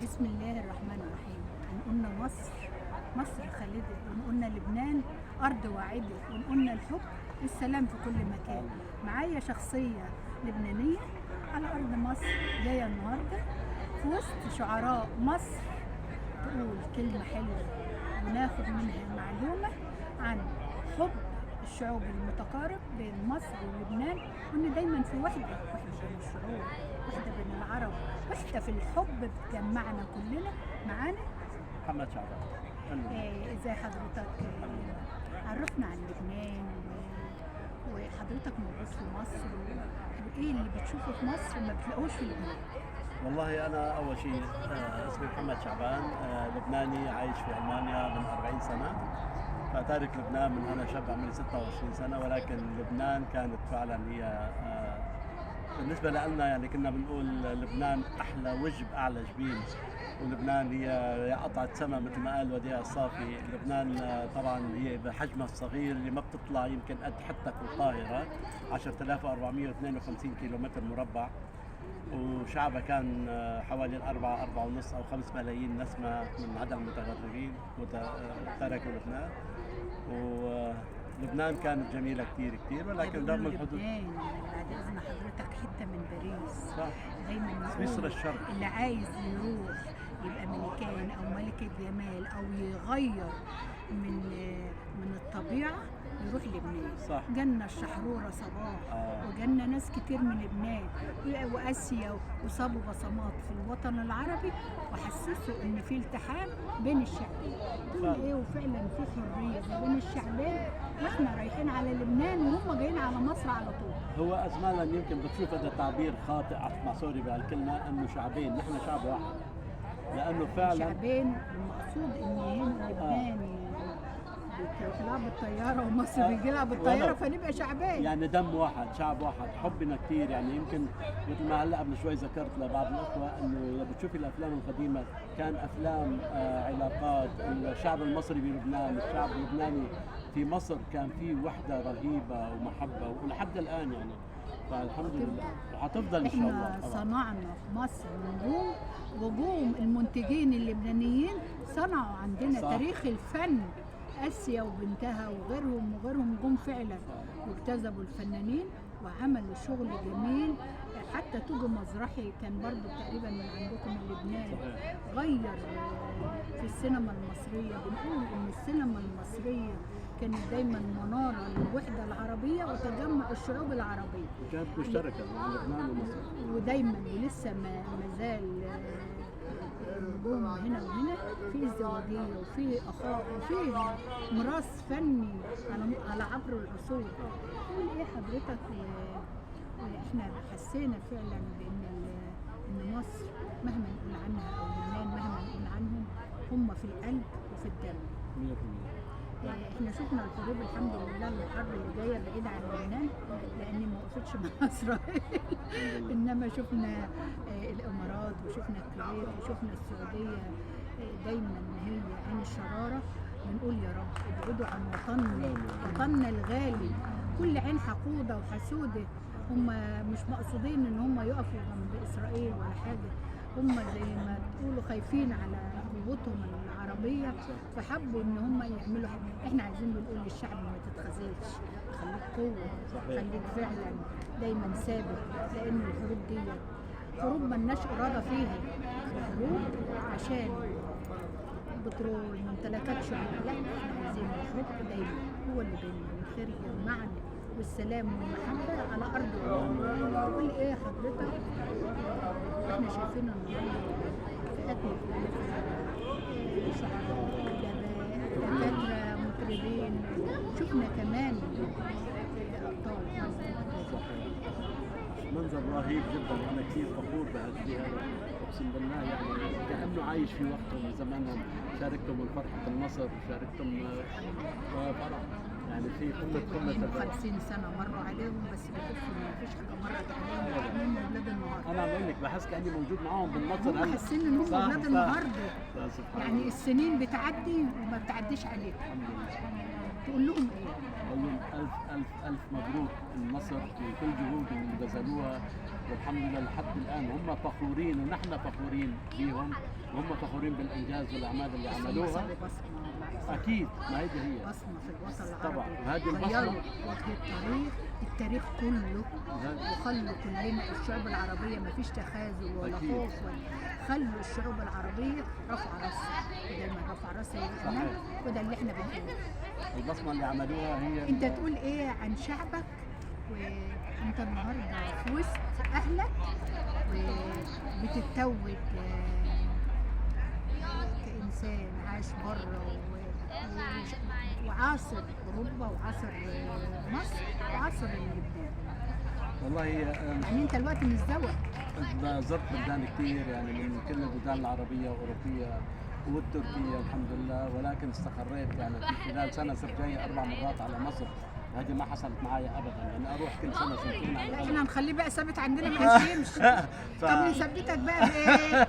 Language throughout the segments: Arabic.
بسم الله الرحمن الرحيم. إن قلنا مصر، مصر خالدة. وإن قلنا لبنان أرض واعدة. وإن قلنا الحب والسلام في كل مكان. معايا شخصية لبنانية على أرض مصر جاية النهاردة في وسط شعراء مصر تقول كلمة حلوة وناخد منها معلومة عن حب الشعوب المتقارب بين مصر ولبنان، وإن دايما في وحدة بين الشعوب، وحدة بين العرب، وحدة في الحب بتجمعنا كلنا. معانا محمد شعبان. ازاي حضرتك؟ عرفنا عن لبنان وحضرتك موجود في مصر، وايه اللي بتشوفه في مصر ما بتلاقوش في لبنان؟ والله أنا أول شيء اسمي محمد شعبان، لبناني عايش في ألمانيا من 40 سنة. فتارك لبنان من أنا شاب عمري 26 سنة، ولكن لبنان كانت فعلا هي بالنسبة لنا، يعني كنا بنقول لبنان أحلى وجه بأعلى جبين، ولبنان هي قطعة سما مثل ما قال وديع الصافي. لبنان طبعا هي بحجمها الصغير اللي ما بتطلع يمكن قد حتى في القاهرة 10452 كيلومتر مربع، وشعبها كان حوالي 4.5 أو 5 ملايين نسمة من عدد المتغربين تركوا لبنان. ولبنان كانت جميلة كتير كتير، ولكن رغم الحدود لبنان بعد إذن حضرتك حتة من باريس. صح. دايما نقول سويسرا الشرق. اللي عايز يروح يبقى ملكان أو ملكة جمال أو يغير من الطبيعة يروح لبنان. صح. جنة الشحرورة صباح وجنة ناس كتير من لبنان وآسيا، وصابوا بصمات في الوطن العربي وحسسوا إن في التحام بين الشعبين. تقول إيه؟ وفعلا في حرية بين الشعبين، وإحنا رايحين على لبنان وهم جايين على مصر على طول. هو أزمانا يمكن بتشوف هذا تعبير خاطئ، مع سوري بهالكلمة، إنه شعبين، نحن شعب واحد، لأنه فعلا شعبين. المقصود إن هنا لبنان بيطلع بالطيارة ومصر بيجي بالطيارة، فنبقى شعبين، يعني دم واحد، شعب واحد، حبنا كثير. يعني يمكن مثل ما هلا قبل شوي ذكرت لبعض الاخوه انه اذا بتشوفي الافلام القديمه كان افلام علاقات الشعب المصري بلبنان، الشعب اللبناني في مصر، كان في وحده رهيبه ومحبه، ولحد الان يعني فالحمد لله وحتفضل ان شاء الله. احنا صنعنا في مصر نجوم المنتجين اللبنانيين صنعوا عندنا صح. تاريخ الفن. آسيا وبنتها وغيرهم جم فعلا واجتذبوا الفنانين وعملوا شغل جميل. حتى توجو مزرحي كان برضو تقريبا من عندكم من لبنان، غير في السينما المصرية. بنقول ان السينما المصرية كانت دايما منارة للوحدة العربية وتجمع الشعوب العربية، كانت مشتركة بين لبنان ومصر، ودايما ولسه ما زال نجوم هنا وهنا، في ازدواجية وفي أخاء وفي ميراث فني على عبر العصور. تقول ايه حضرتك؟ احنا حسينا فعلا ان مصر مهما نقول عنها او لبنان مهما نقول عنهم هم في القلب وفي الدم. 100%. احنا شفنا الحروب الحمد لله، الحرب اللي جايه بعيده عن لبنان لان ما وقفتش مع اسرائيل انما شفنا الامارات وشفنا الكويت وشفنا السعوديه. دايما هي عين الشراره. بنقول يا رب ابعدوا عن وطننا الغالي. كل عين حقوده وحسوده. هم مش مقصودين ان هم يقفوا جنب اسرائيل ولا حاجه، هم زي ما تقولوا خايفين على قوتهم العربيه، فحبوا ان هم يعملوا حاجه. احنا عايزين بنقول للشعب ما تتخاذلش، خليك قوه، خليك فعلا دايما ثابت، لان الحروب دي حروب ملناش اراده فيها. الحروب عشان بترول ممتلكات شعوب، لا احنا عايزين الحب دايما هو اللي بيننا، والخير يجمعنا والسلام والمحبة على أرض الواقع. تقول إيه حضرتك؟ إحنا شايفين النهارده فئات مختلفة، شعراء، أدباء، دكاترة، مطربين، شفنا كمان أبطال. منظر رهيب جدا، وانا كثير فخور بهالشيء هذا، اقسم بالله. يعني كانه عايش في وقتهم وزمانهم، شاركتهم من فرحه النصر، شاركتهم فرح، يعني في قمه 50 سنة مروا عليهم، بس بيحسوا ما فيش حاجة مرت عليهم كأنهم أولاد النهارده. انا بقول لك بحس كاني موجود معاهم بالنصر. هم حاسين ان هم اولاد النهارده. يعني الله. السنين بتعدي وما بتعديش عليك. الحمد لله. تقول لهم ايه؟ أقول لهم ألف ألف ألف مبروك النصر وكل جهود اللي بذلوها، والحمد لله لحد الآن هم فخورين ونحن فخورين بيهم. وهم فخورين بالانجاز والاعمال اللي بس هم عملوها. سابوا بصمة مع إسرائيل. اكيد، ما هي بصمة في الوطن طبعاً، العربي. وهذه البصمة- غيروا وجه التاريخ كله، وخلوا كلنا الشعوب العربية ما فيش تخاذل ولا أكيد. خوف خلوا الشعوب العربية رفع راسها، ودايما رفع راسها للأمام، وده اللي احنا بنقوله. البصمه اللي عملوها هي انت تقول ايه عن شعبك وانت النهارده في وسط اهلك وبتتوج كإنسان عاش بره وعاصر أوروبا وعاصر مصر وعاصر لبنان. والله يعني أنت الوقت متزوج. زرت بلدان كثير يعني من كل البلدان العربية والأوروبية والتركية الحمد لله، ولكن استقريت يعني في خلال سنة صرت جاي 4 مرات على مصر. هذه ما حصلت معي أبدا، يعني أروح كل سنة سنتين على لا الأقل. احنا هنخليه بقى ثابت عندنا ما يمشي. طب نثبتك بقى بإيه؟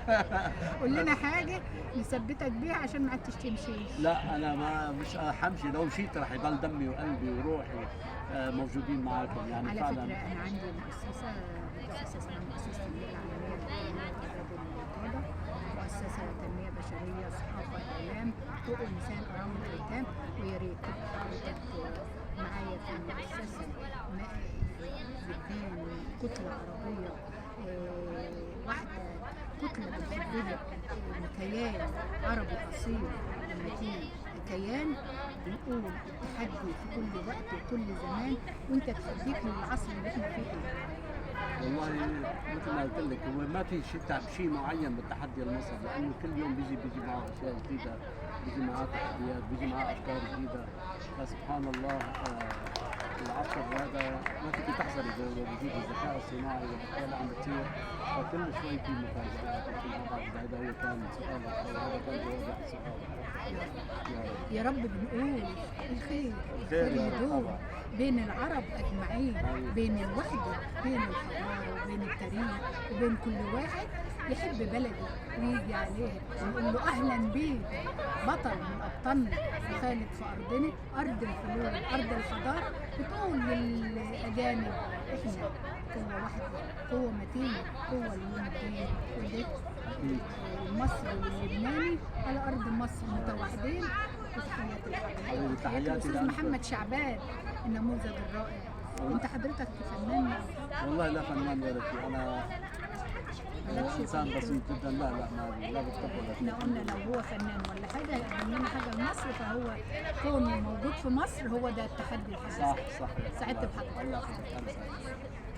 قول لنا حاجة نثبتك بيها عشان ما عدتش تمشي. لا أنا ما مش حمشي، لو مشيت راح يضل دمي وقلبي وروحي موجودين معاكم يعني على فعلا. فكرة أنا عندي مؤسسة اسمها مؤسسة التنمية العالمية للإعداد والرياضة، مؤسسة تنمية بشرية، ثقافة، إعلام، حقوق الإنسان، أرامل الأيتام، ويا ريت تبقى حضرتك معايا في المؤسسة لبنان كتلة عربية واحدة، كتلة بنحبها، كيان عربي أصيل متين، كيان بنقول التحدي في كل وقت وكل زمان، وانت تحديك للعصر اللي احنا فيه. والله مثل ما قلت لك هو ما في شيء معين بالتحدي المصري، لانه كل يوم بيجي معه اشياء جديده، بيجي معه تحديات، بيجي معه افكار جديده. فسبحان الله العصر هذا ما فيك تحذري بوجود الذكاء الصناعي والاشياء عم بتصير، فكل شوي في مفاجآت وفي هذا هو كان سؤالك او هذا كان جواب واحد سؤالك. يا رب بنقول الخير خير يا رب يدوم طبعا. بين العرب اجمعين، بين الوحده، بين الحضاره وبين التاريخ، وبين كل واحد يحب بلده ويجي عليها ونقول له اهلا بيك بطل من ابطالنا وخالد في ارضنا، ارض الفلول، ارض الحضاره. بتقول للاجانب احنا قوه واحده، قوه متينه، قوه ليوم الدين. وده المصري واللبناني على ارض مصر متوحدين. وتحياتي لحضرتك، تحياتي الاستاذ محمد شعبان النموذج الرائع. انت حضرتك فنان؟ والله لا فنان ولا شيء، انا مالكش انسان فيه. بسيط جدا. لا ما بتقبل. احنا قلنا لو هو فنان ولا حاجه يقدم لنا حاجه لمصر، فهو كونه موجود في مصر هو ده التحدي الحقيقي. صح سعدت بحضرتك. الله يخليك.